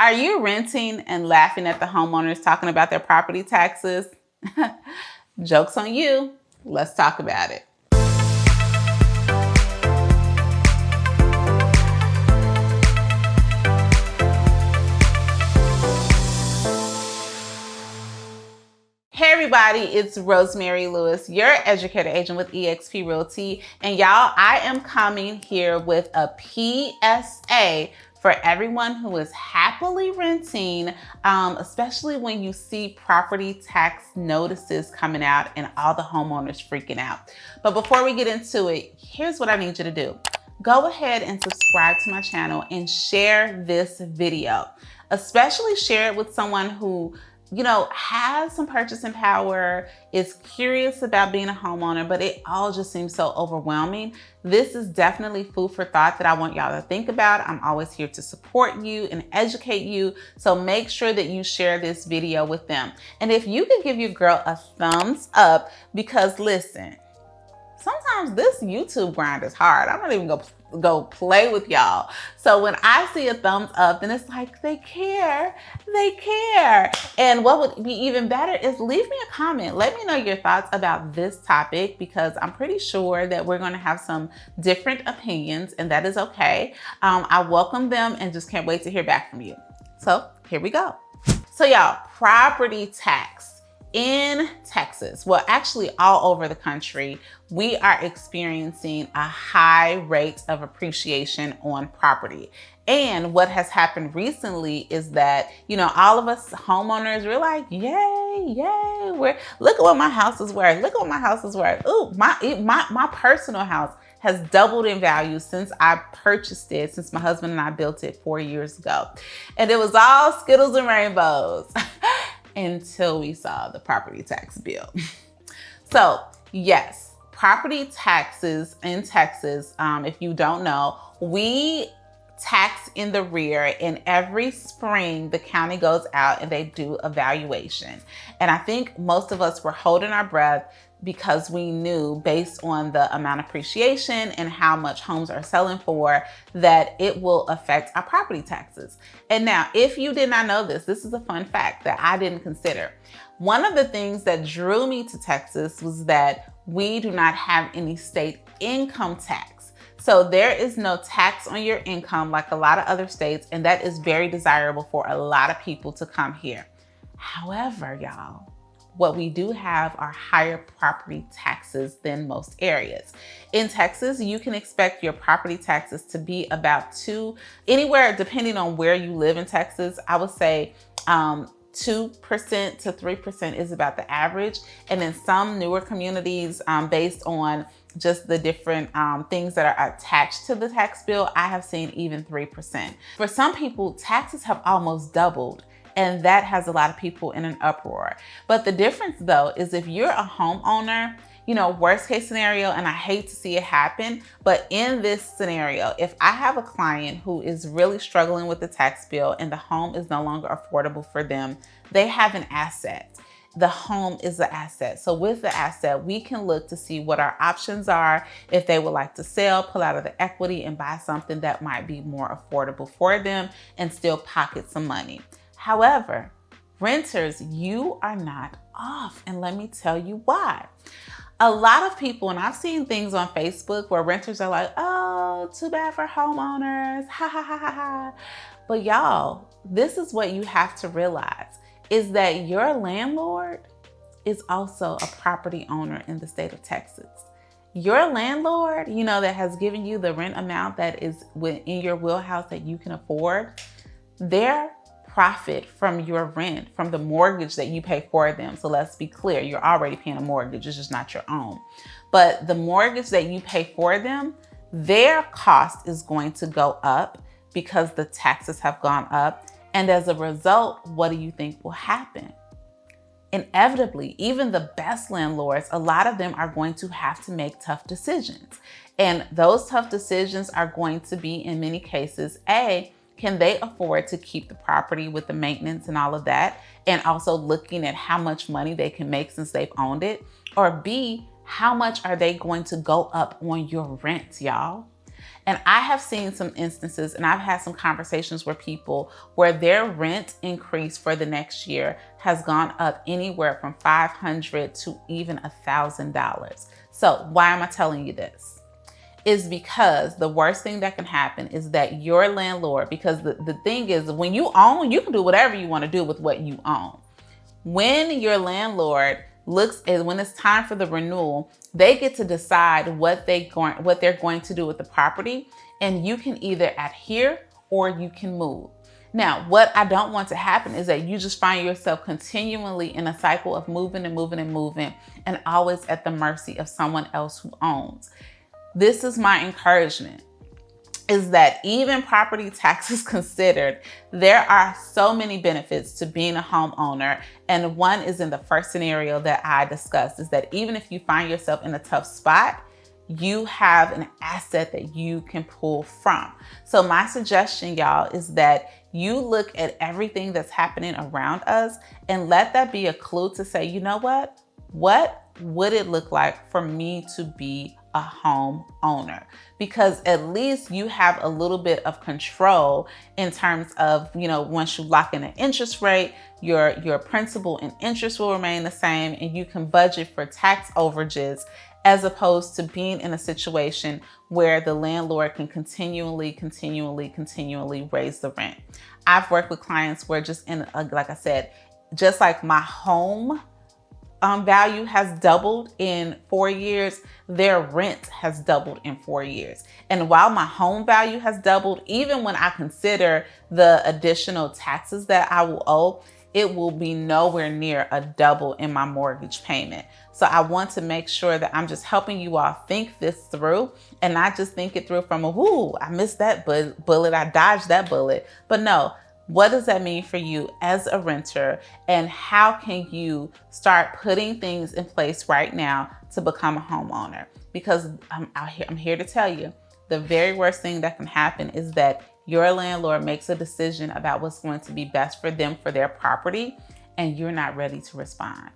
Are you renting and laughing at the homeowners talking about their property taxes? Joke's on you. Let's talk about it. Hey everybody, it's Rosemary Lewis, your educator agent with eXp Realty. And y'all, I am coming here with a PSA for everyone who is happily renting, especially when you see property tax notices coming out and all the homeowners freaking out. But before we get into it, here's what I need you to do. Go ahead and subscribe to my channel and share this video. Especially share it with someone who has some purchasing power, is curious about being a homeowner, but it all just seems so overwhelming. This is definitely food for thought that I want y'all to think about. I'm always here to support you and educate you. So make sure that you share this video with them. And if you could give your girl a thumbs up, because listen, sometimes this YouTube grind is hard. I'm not even gonna go play with y'all. So when I see a thumbs up, then it's like they care. And what would be even better is leave me a comment. Let me know your thoughts about this topic, because I'm pretty sure that we're gonna have some different opinions, and that is okay. I welcome them and just can't wait to hear back from you. So here we go. So y'all, property tax. In Texas, well, actually all over the country, we are experiencing a high rate of appreciation on property. And what has happened recently is that, all of us homeowners, we're like, yay, look at what my house is worth. Ooh, my personal house has doubled in value since I purchased it, since my husband and I built it 4 years ago. And it was all Skittles and rainbows. Until we saw the property tax bill. So yes, property taxes in Texas, if you don't know, we tax in the rear, and every spring the county goes out and they do a valuation. And I think most of us were holding our breath because we knew, based on the amount of appreciation and how much homes are selling for, that it will affect our property taxes. And now, if you did not know this is a fun fact that I didn't consider. One of the things that drew me to Texas was that we do not have any state income tax. So there is no tax on your income like a lot of other states, and that is very desirable for a lot of people to come here. However, y'all, what we do have are higher property taxes than most areas. In Texas, you can expect your property taxes to be about anywhere, depending on where you live in Texas, I would say 2% to 3% is about the average. And in some newer communities, based on just the different things that are attached to the tax bill, I have seen even 3%. For some people, taxes have almost doubled. And that has a lot of people in an uproar. But the difference though, is if you're a homeowner, worst case scenario, and I hate to see it happen, but in this scenario, if I have a client who is really struggling with the tax bill and the home is no longer affordable for them, they have an asset. The home is the asset. So with the asset, we can look to see what our options are. If they would like to sell, pull out of the equity and buy something that might be more affordable for them and still pocket some money. However, renters, you are not off, and let me tell you why. A lot of people, and I've seen things on Facebook where renters are like, oh, too bad for homeowners, ha ha ha ha ha. But y'all, this is what you have to realize, is that your landlord is also a property owner in the state of Texas. Your landlord, that has given you the rent amount that is in your wheelhouse that you can afford, their profit from your rent, from the mortgage that you pay for them. So let's be clear, you're already paying a mortgage, it's just not your own. But the mortgage that you pay for them, their cost is going to go up because the taxes have gone up. And as a result, what do you think will happen? Inevitably, even the best landlords, a lot of them are going to have to make tough decisions. And those tough decisions are going to be, in many cases, can they afford to keep the property with the maintenance and all of that? And also looking at how much money they can make since they've owned it. Or B, how much are they going to go up on your rent, y'all? And I have seen some instances and I've had some conversations where their rent increase for the next year has gone up anywhere from $500 to even $1,000. So why am I telling you this? Is because the worst thing that can happen is that your landlord, because the thing is, when you own, you can do whatever you want to do with what you own. When your landlord when it's time for the renewal, they get to decide what they're going to do with the property, and you can either adhere or you can move. Now, what I don't want to happen is that you just find yourself continually in a cycle of moving and moving and moving, and always at the mercy of someone else who owns. This is my encouragement, is that even property taxes considered, there are so many benefits to being a homeowner. And one is in the first scenario that I discussed, is that even if you find yourself in a tough spot, you have an asset that you can pull from. So my suggestion, y'all, is that you look at everything that's happening around us and let that be a clue to say, you know what? What would it look like for me to be a home owner? Because at least you have a little bit of control in terms of, once you lock in an interest rate, your principal and interest will remain the same, and you can budget for tax overages, as opposed to being in a situation where the landlord can continually raise the rent. I've worked with clients where like I said, just like my home value has doubled in 4 years, their rent has doubled in 4 years. And while my home value has doubled, even when I consider the additional taxes that I will owe, it will be nowhere near a double in my mortgage payment. So I want to make sure that I'm just helping you all think this through, and not just think it through from I missed that bullet, I dodged that bullet. But no, what does that mean for you as a renter, and how can you start putting things in place right now to become a homeowner? Because I'm here to tell you, the very worst thing that can happen is that your landlord makes a decision about what's going to be best for them for their property, and you're not ready to respond.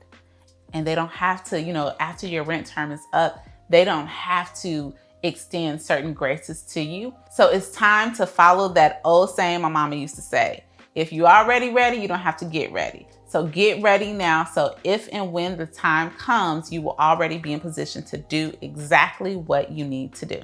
And they don't have to, after your rent term is up, they don't have to extend certain graces to you. So it's time to follow that old saying my mama used to say: if you already ready, you don't have to get ready. So get ready now. So if and when the time comes, you will already be in position to do exactly what you need to do.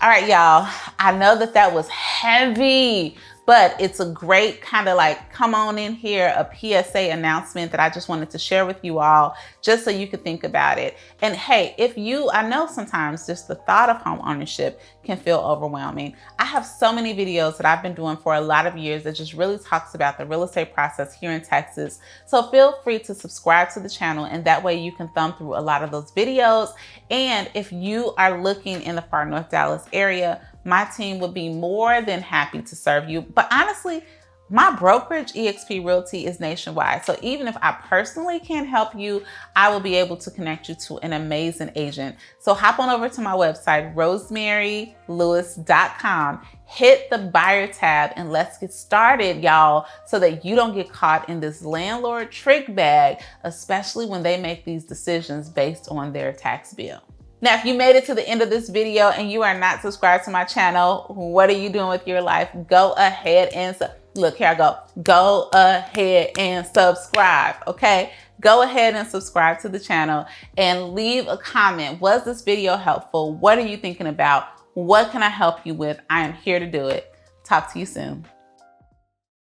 All right, y'all. I know that was heavy, but it's a great kind of like, come on in here, a PSA announcement that I just wanted to share with you all, just so you could think about it. And hey, I know sometimes just the thought of home ownership can feel overwhelming. I have so many videos that I've been doing for a lot of years that just really talks about the real estate process here in Texas. So feel free to subscribe to the channel, and that way you can thumb through a lot of those videos. And if you are looking in the far North Dallas area, my team would be more than happy to serve you. But honestly, my brokerage, eXp Realty, is nationwide. So even if I personally can't help you, I will be able to connect you to an amazing agent. So hop on over to my website, rosemarylewis.com, hit the buyer tab, and let's get started, y'all, so that you don't get caught in this landlord trick bag, especially when they make these decisions based on their tax bill. Now, if you made it to the end of this video and you are not subscribed to my channel, what are you doing with your life? Go ahead and look, here I go. Go ahead and subscribe, okay? Go ahead and subscribe to the channel and leave a comment. Was this video helpful? What are you thinking about? What can I help you with? I am here to do it. Talk to you soon.